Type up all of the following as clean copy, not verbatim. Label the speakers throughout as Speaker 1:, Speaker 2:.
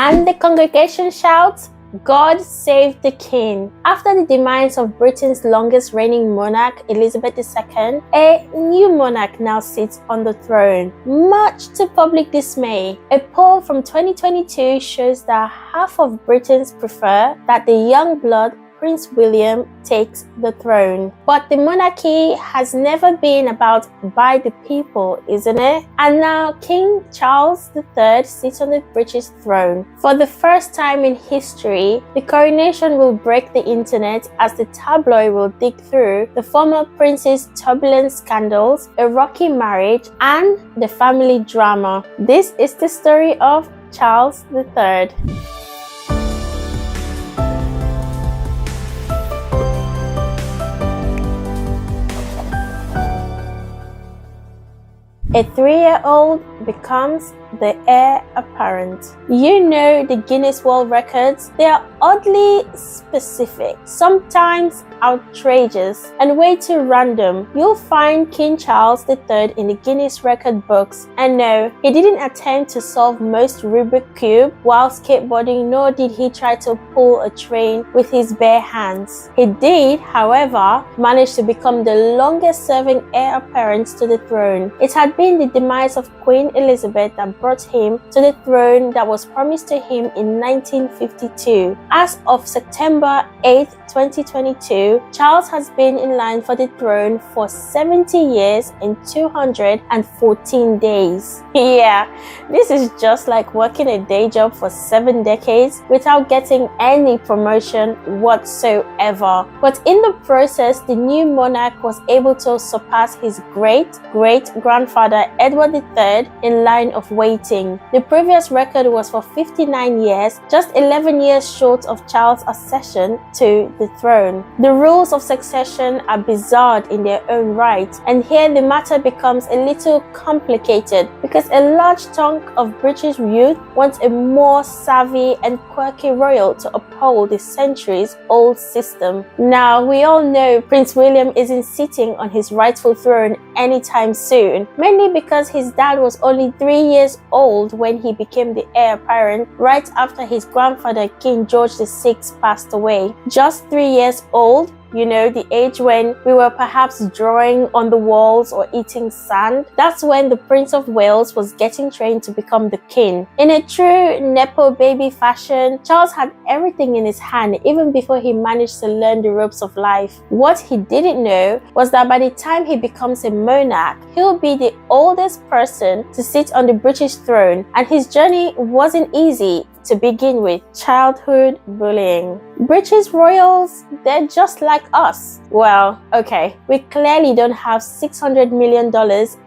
Speaker 1: And the congregation shouts, God save the king. After the demise of Britain's longest reigning monarch, Elizabeth II, a new monarch now sits on the throne, much to public dismay. A poll from 2022 shows that half of Britons prefer that the young blood Prince William takes the throne. But the monarchy has never been about by the people, isn't it? And now King Charles III sits on the British throne. For the first time in history, the coronation will break the internet as the tabloid will dig through the former prince's turbulent scandals, a rocky marriage, and the family drama. This is the story of Charles III. A 3-year-old becomes the heir apparent. You know the Guinness World Records? They are oddly specific, sometimes outrageous, and way too random. You'll find King Charles III in the Guinness record books, and no, he didn't attempt to solve most Rubik's Cube while skateboarding, nor did he try to pull a train with his bare hands. He did, however, manage to become the longest serving heir apparent to the throne. It had been the demise of Queen Elizabeth that brought him to the throne that was promised to him in 1952. As of September 8, 2022, Charles has been in line for the throne for 70 years and 214 days. Yeah, this is just like working a day job for 7 decades without getting any promotion whatsoever. But in the process, the new monarch was able to surpass his great-great-grandfather Edward III in line of waiting. The previous record was for 59 years, just 11 years short of Charles' accession to the throne. The rules of succession are bizarre in their own right, and here the matter becomes a little complicated because a large chunk of British youth wants a more savvy and quirky royal to uphold the centuries-old system. Now, we all know Prince William isn't sitting on his rightful throne anytime soon, mainly because his dad was only 3 years old when he became the heir apparent right after his grandfather King George VI passed away. Just 3 years old, you know, the age when we were perhaps drawing on the walls or eating sand. That's when the Prince of Wales was getting trained to become the king. In a true Nepo baby fashion, Charles had everything in his hand even before he managed to learn the ropes of life. What he didn't know was that by the time he becomes a monarch, he'll be the oldest person to sit on the British throne, and his journey wasn't easy to begin with. Childhood bullying. British royals, they're just like us. Well, okay, we clearly don't have $600 million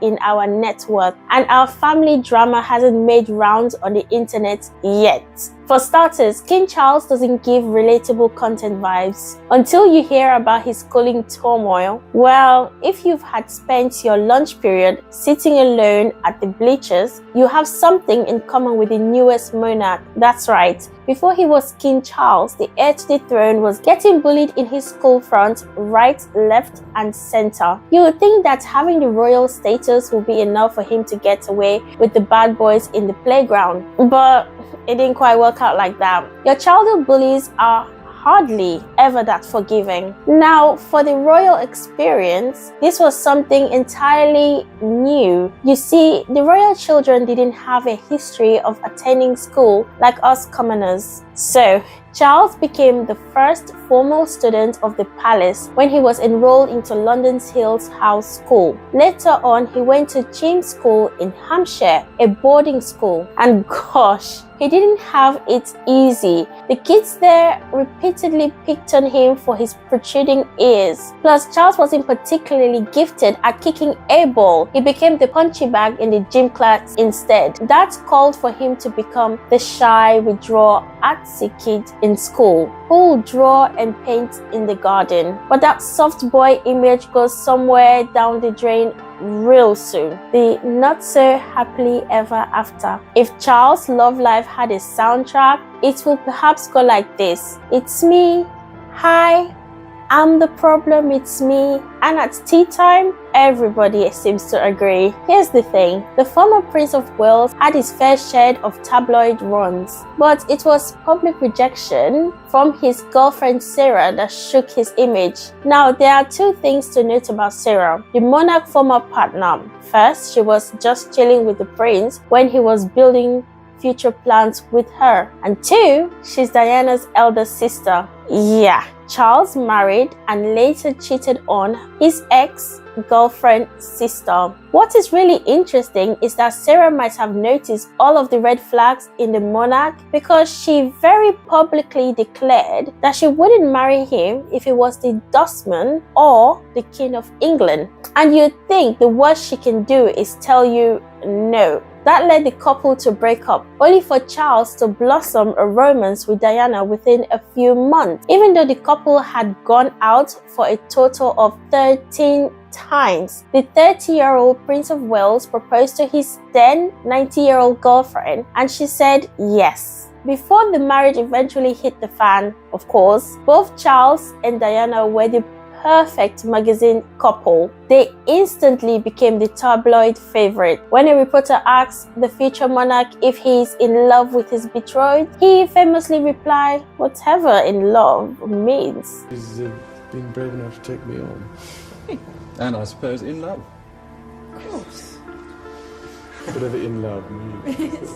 Speaker 1: in our net worth, and our family drama hasn't made rounds on the internet yet. For starters, King Charles doesn't give relatable content vibes. Until you hear about his schooling turmoil, well, if you've had spent your lunch period sitting alone at the bleachers, you have something in common with the newest monarch. That's right. Before he was King Charles, the heir to the throne was getting bullied in his school front, right, left, and center. You would think that having the royal status would be enough for him to get away with the bad boys in the playground. But it didn't quite work out like that. Your childhood bullies are hardly ever that forgiving. Now, for the royal experience, this was something entirely new. You see, the royal children didn't have a history of attending school like us commoners. So, Charles became the first formal student of the palace when he was enrolled into London's Hills House School. Later on, he went to James School in Hampshire, a boarding school. And gosh, he didn't have it easy. The kids there repeatedly picked on him for his protruding ears. Plus, Charles wasn't particularly gifted at kicking a ball. He became the punchy bag in the gym class instead. That called for him to become the shy, withdraw, artsy kid in school who'll draw and paint in the garden. But that soft boy image goes somewhere down the drain real soon. The not so happily ever after. If Charles' love life had a soundtrack, it would perhaps go like this. It's me, hi, I'm the problem, it's me. And at tea time, everybody seems to agree. Here's the thing, the former Prince of Wales had his fair share of tabloid runs, but it was public rejection from his girlfriend Sarah that shook his image. Now, there are two things to note about Sarah, the monarch former partner. First, she was just chilling with the prince when he was building future plans with her. And two, she's Diana's elder sister. Yeah, Charles married and later cheated on his ex-girlfriend sister. What is really interesting is that Sarah might have noticed all of the red flags in the monarch because she very publicly declared that she wouldn't marry him if he was the dustman or the King of England. And you'd think the worst she can do is tell you no. That led the couple to break up, only for Charles to blossom a romance with Diana within a few months, even though the couple had gone out for a total of 13 times. The 30-year-old Prince of Wales proposed to his then 90-year-old girlfriend, and she said yes. Before the marriage eventually hit the fan, of course, both Charles and Diana were the perfect magazine couple. They instantly became the tabloid favorite. When a reporter asked the future monarch if he's in love with his betrothed, he famously replied, "Whatever in love means."
Speaker 2: He's been brave enough to take me on.
Speaker 3: And I suppose in love.
Speaker 4: Of course.
Speaker 2: Whatever in love means.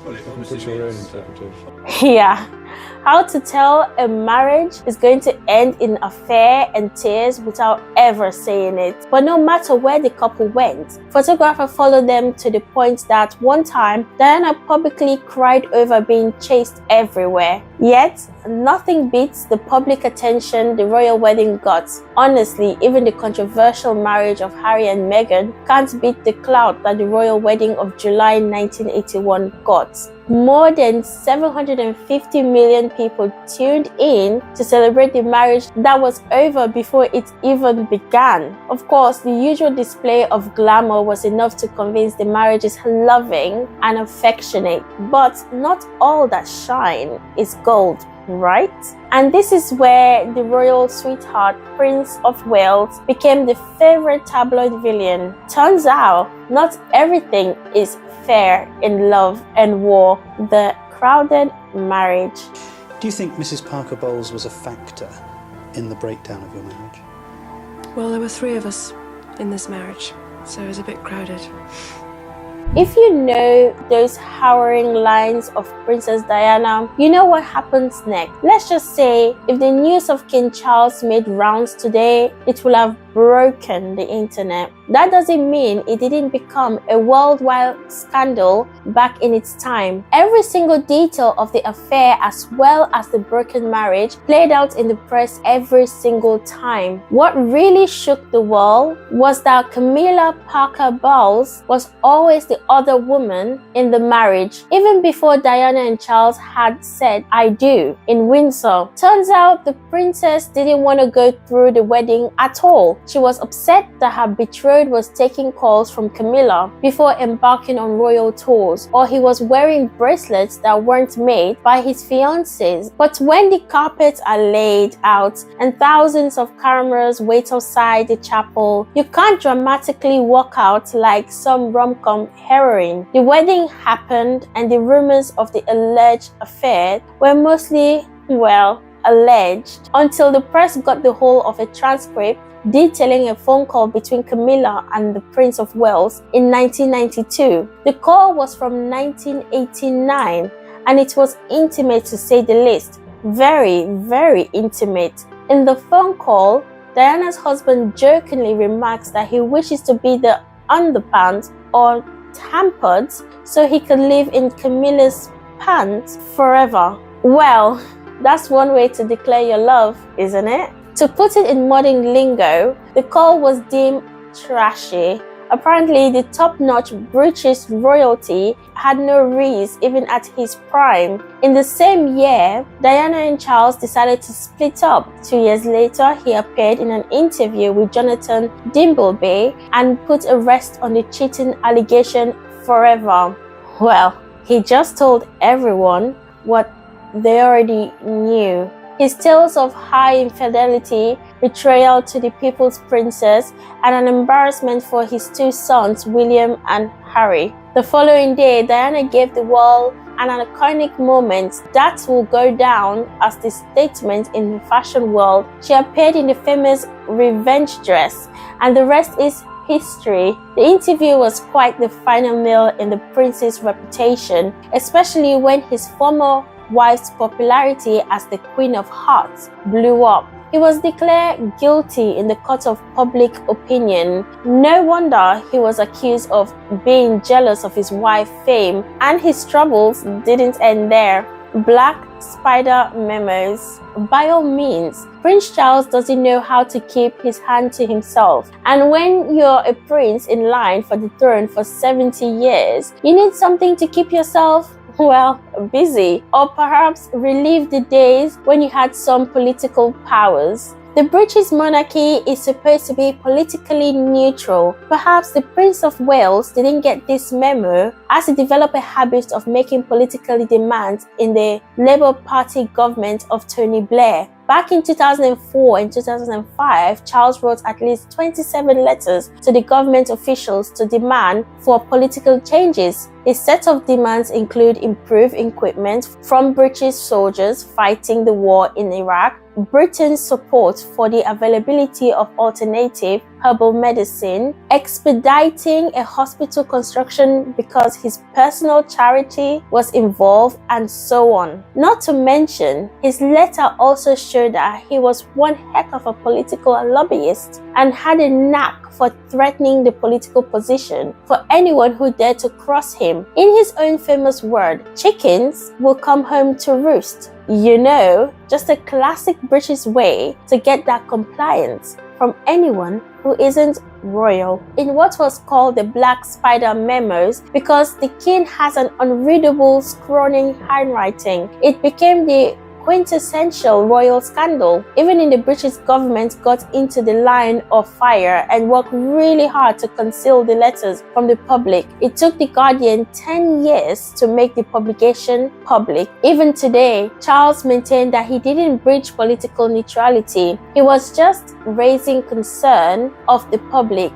Speaker 3: Well, it
Speaker 2: You
Speaker 3: obviously
Speaker 2: put your own
Speaker 3: means,
Speaker 2: interpretation.
Speaker 1: Yeah. How to tell a marriage is going to end in affair and tears without ever saying it. But no matter where the couple went, photographer followed them to the point that one time Diana publicly cried over being chased everywhere. Yet, nothing beats the public attention the royal wedding got. Honestly, even the controversial marriage of Harry and Meghan can't beat the clout that the royal wedding of July 1981 got. More than 750 million people tuned in to celebrate the marriage that was over before it even began. Of course, the usual display of glamour was enough to convince the marriage is loving and affectionate, but not all that shine is gold, right? And this is where the royal sweetheart, Prince of Wales, became the favorite tabloid villain. Turns out, not everything is fair in love and war. The crowded marriage.
Speaker 5: Do you think Mrs. Parker Bowles was a factor in the breakdown of your marriage?
Speaker 4: Well, there were three of us in this marriage, so it was a bit crowded.
Speaker 1: If you know those harrowing lines of Princess Diana, you know what happens next. Let's just say, if the news of King Charles made rounds today, it will have broken the internet. That doesn't mean it didn't become a worldwide scandal back in its time. Every single detail of the affair as well as the broken marriage played out in the press every single time. What really shook the world was that Camilla Parker Bowles was always the other woman in the marriage, even before Diana and Charles had said "I do" in Windsor. Turns out the princess didn't want to go through the wedding at all. She was upset that her betrothed was taking calls from Camilla before embarking on royal tours, or he was wearing bracelets that weren't made by his fiancés. But when the carpets are laid out and thousands of cameras wait outside the chapel, you can't dramatically walk out like some rom-com heroine. The wedding happened and the rumors of the alleged affair were mostly, well, alleged, until the press got the whole of a transcript detailing a phone call between Camilla and the Prince of Wales in 1992. The call was from 1989 and it was intimate to say the least. Very, very intimate. In the phone call, Diana's husband jokingly remarks that he wishes to be the underpants or tampered so he could live in Camilla's pants forever. Well, that's one way to declare your love, isn't it? To put it in modern lingo, the call was deemed trashy. Apparently, the top-notch British royalty had no rizz even at his prime. In the same year, Diana and Charles decided to split up. 2 years later, he appeared in an interview with Jonathan Dimbleby and put a rest on the cheating allegation forever. Well, he just told everyone what they already knew. His tales of high infidelity betrayal to the people's princess, and an embarrassment for his two sons, William and Harry. The following day, Diana gave the world an iconic moment that will go down as the statement in the fashion world. She appeared in the famous revenge dress, and the rest is history. The interview was quite the final nail in the prince's reputation, especially when his former wife's popularity as the Queen of Hearts blew up. He was declared guilty in the court of public opinion. No wonder he was accused of being jealous of his wife's fame, and his troubles didn't end there. Black Spider memos. By all means, Prince Charles doesn't know how to keep his hand to himself. And when you're a prince in line for the throne for 70 years, you need something to keep yourself, well, busy, or perhaps relive the days when you had some political powers. The British monarchy is supposed to be politically neutral. Perhaps the Prince of Wales didn't get this memo as he developed a habit of making political demands in the Labour Party government of Tony Blair. Back in 2004 and 2005, Charles wrote at least 27 letters to the government officials to demand for political changes. His set of demands include improved equipment from British soldiers fighting the war in Iraq, Britain's support for the availability of alternative herbal medicine, expediting a hospital construction because his personal charity was involved, and so on. Not to mention, his letter also showed that he was one heck of a political lobbyist and had a knack for threatening the political position for anyone who dared to cross him. In his own famous word, chickens will come home to roost. You know, just a classic British way to get that compliance from anyone who isn't royal. In what was called the Black Spider memos, because the king has an unreadable, scrawling handwriting, it became the quintessential royal scandal. Even in the British government got into the line of fire and worked really hard to conceal the letters from the public. It took the Guardian 10 years to make the publication public. Even today, Charles maintained that he didn't breach political neutrality. He was just raising concern of the public.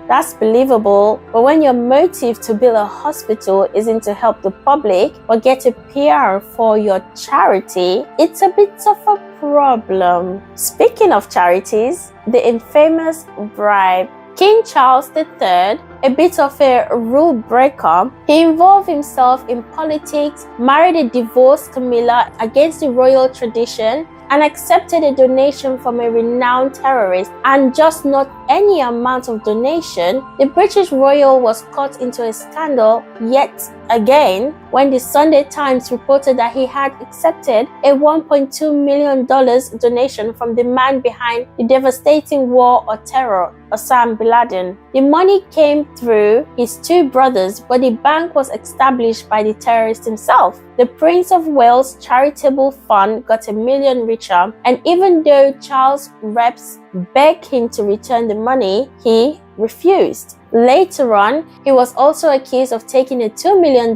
Speaker 1: That's believable, but when your motive to build a hospital isn't to help the public but get a PR for your charity, it's a bit of a problem. Speaking of charities, the infamous bribe. King Charles III, a bit of a rule breaker, he involved himself in politics, married a divorced Camilla against the royal tradition, and accepted a donation from a renowned terrorist, and just not any amount of donation. The British royal was caught into a scandal yet again when the Sunday Times reported that he had accepted a $1.2 million donation from the man behind the devastating war on terror, Osama bin Laden. The money came through his two brothers, but the bank was established by the terrorist himself. The Prince of Wales Charitable Fund got $1 million richer, and even though Charles' reps begged him to return the money, he refused. Later on, he was also accused of taking a $2 million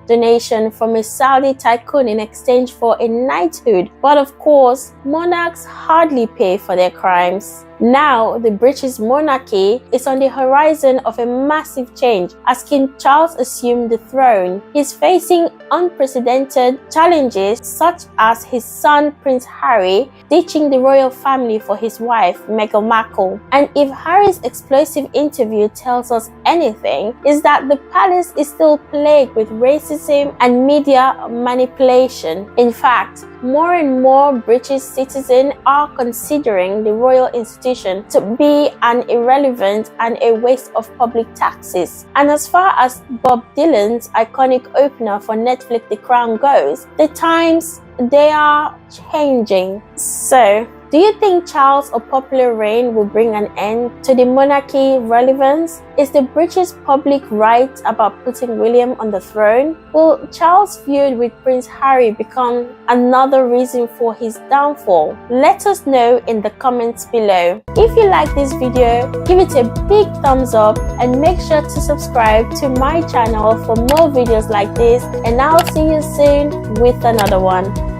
Speaker 1: donation from a Saudi tycoon in exchange for a knighthood. But of course, monarchs hardly pay for their crimes. Now, the British monarchy is on the horizon of a massive change as King Charles assumed the throne. He's facing unprecedented challenges such as his son Prince Harry ditching the royal family for his wife Meghan Markle. And if Harry's explosive interview tells us anything, is that the palace is still plagued with racism and media manipulation. In fact, more and more British citizens are considering the royal institution to be an irrelevant and a waste of public taxes. And as far as Bob Dylan's iconic opener for Netflix The Crown goes, the times, they are changing. So, do you think Charles' unpopular reign will bring an end to the monarchy relevance? Is the British public right about putting William on the throne? Will Charles' feud with Prince Harry become another reason for his downfall? Let us know in the comments below. If you like this video, give it a big thumbs up and make sure to subscribe to my channel for more videos like this, and I'll see you soon with another one.